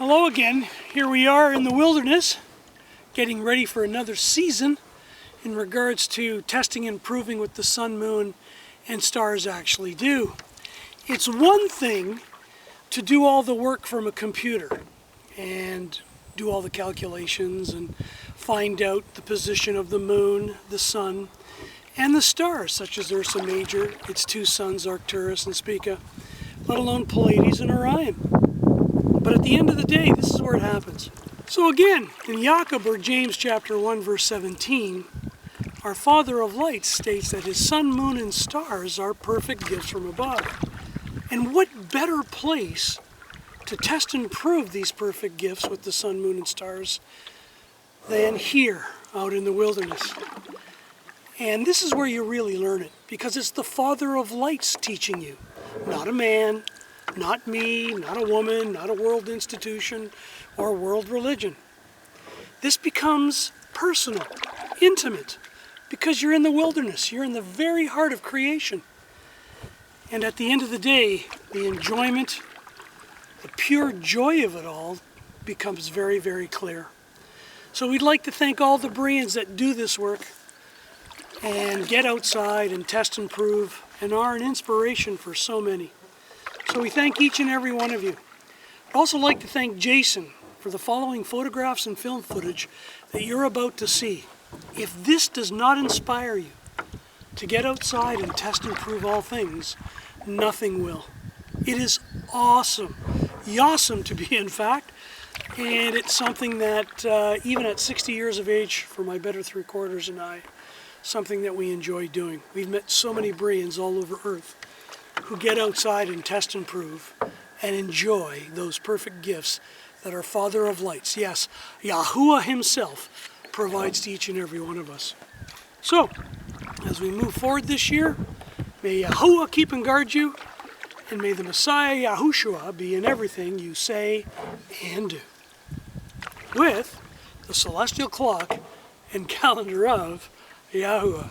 Hello again. Here we are in the wilderness, getting ready for another season in regards to testing and proving what the sun, moon, and stars actually do. It's one thing to do all the work from a computer and do all the calculations and find out the position of the moon, the sun, and the stars, such as Ursa Major, its two suns, Arcturus and Spica, let alone Pleiades and Orion. But at the end of the day, this is where it happens. So again, in Jacob, or James chapter 1, verse 17, our Father of Lights states that his sun, moon, and stars are perfect gifts from above. And what better place to test and prove these perfect gifts with the sun, moon, and stars than here, out in the wilderness. And this is where you really learn it, because it's the Father of Lights teaching you, not a man, not me, not a woman, not a world institution or world religion. This becomes personal, intimate, because you're in the wilderness. You're in the very heart of creation. And at the end of the day, the enjoyment, the pure joy of it all becomes very, very clear. So we'd like to thank all the Bereans that do this work and get outside and test and prove and are an inspiration for so many. So we thank each and every one of you. I'd also like to thank Jason for the following photographs and film footage that you're about to see. If this does not inspire you to get outside and test and prove all things, nothing will. It is awesome. YAHsome to be, in fact. And it's something that, even at 60 years of age, for my better three-quarters and I, something that we enjoy doing. We've met so many Bereans all over Earth who get outside and test and prove and enjoy those perfect gifts that our Father of Lights, yes, YaHUaH himself, provides to each and every one of us. So, as we move forward this year, may YaHUaH keep and guard you, and may the Messiah YaHushua be in everything you say and do. With the celestial clock and calendar of YaHUaH.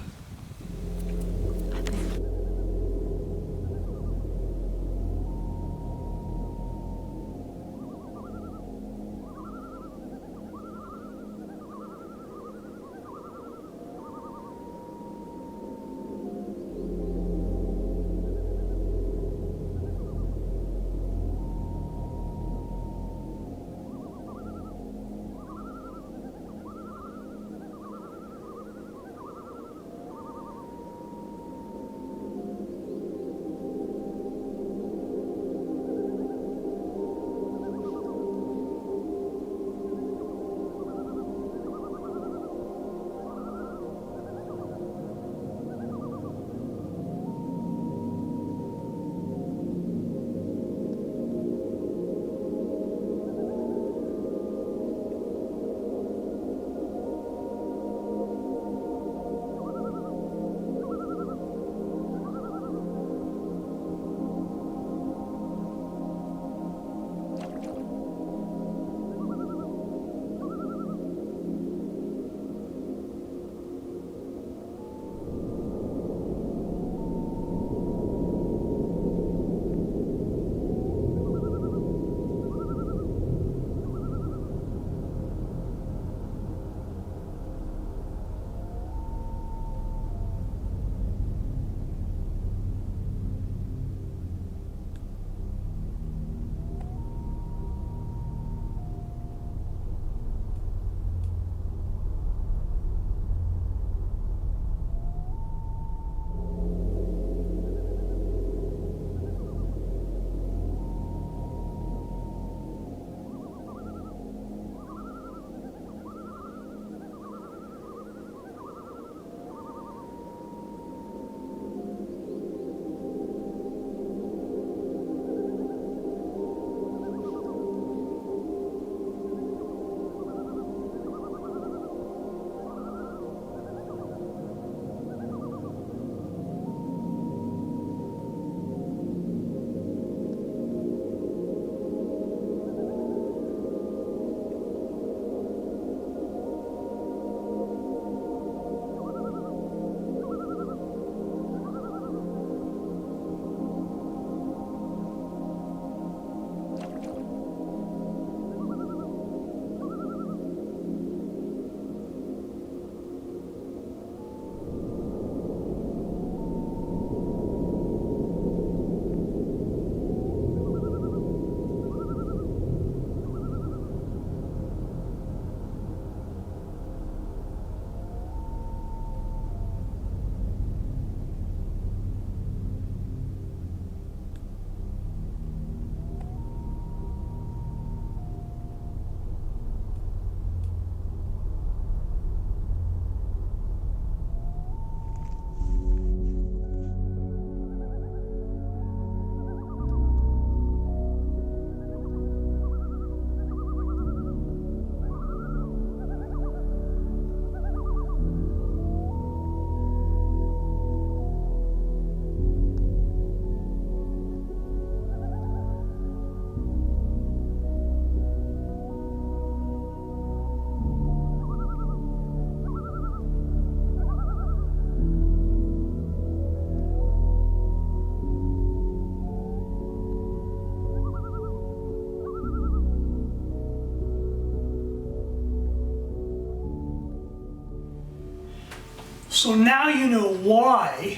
So now you know why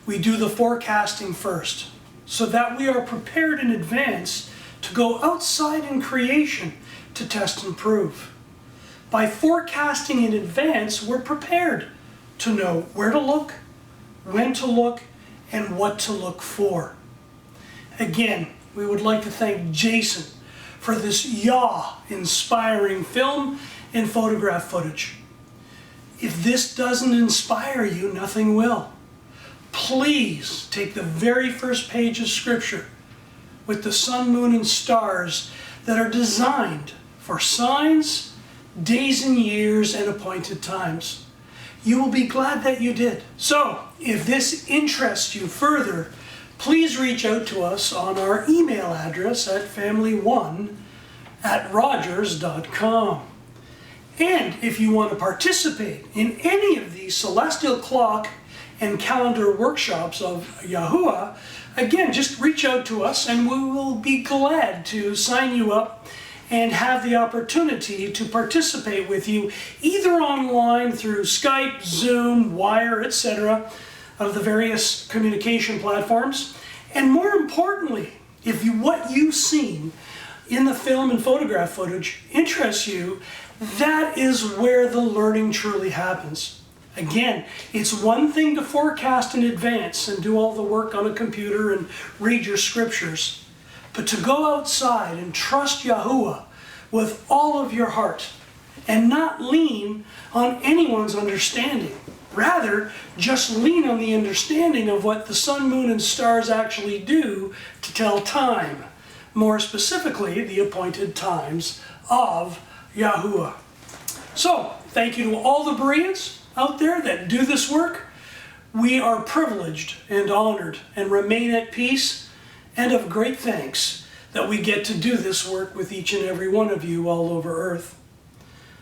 we do the forecasting first, so that we are prepared in advance to go outside in creation to test and prove. By forecasting in advance, we're prepared to know where to look, when to look, and what to look for. Again, we would like to thank Jason for this YAHsome-inspiring film and photograph footage. If this doesn't inspire you, nothing will. Please take the very first page of Scripture with the sun, moon, and stars that are designed for signs, days and years, and appointed times. You will be glad that you did. So, if this interests you further, please reach out to us on our email address at family1@rogers.com. And if you want to participate in any of these celestial clock and calendar workshops of YaHUaH, again, just reach out to us and we will be glad to sign you up and have the opportunity to participate with you either online through Skype, Zoom, Wire, etc. of the various communication platforms. And more importantly, if what you've seen in the film and photograph footage interests you, that is where the learning truly happens. Again, it's one thing to forecast in advance and do all the work on a computer and read your scriptures, but to go outside and trust YaHUaH with all of your heart and not lean on anyone's understanding. Rather, just lean on the understanding of what the sun, moon, and stars actually do to tell time. More specifically, the appointed times of YaHUaH. So, thank you to all the Bereans out there that do this work. We are privileged and honored and remain at peace and of great thanks that we get to do this work with each and every one of you all over earth.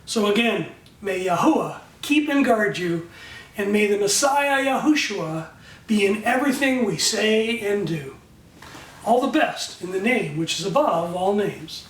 So again, may YaHUaH keep and guard you, and may the Messiah YaHushua be in everything we say and do. All the best in the name which is above all names.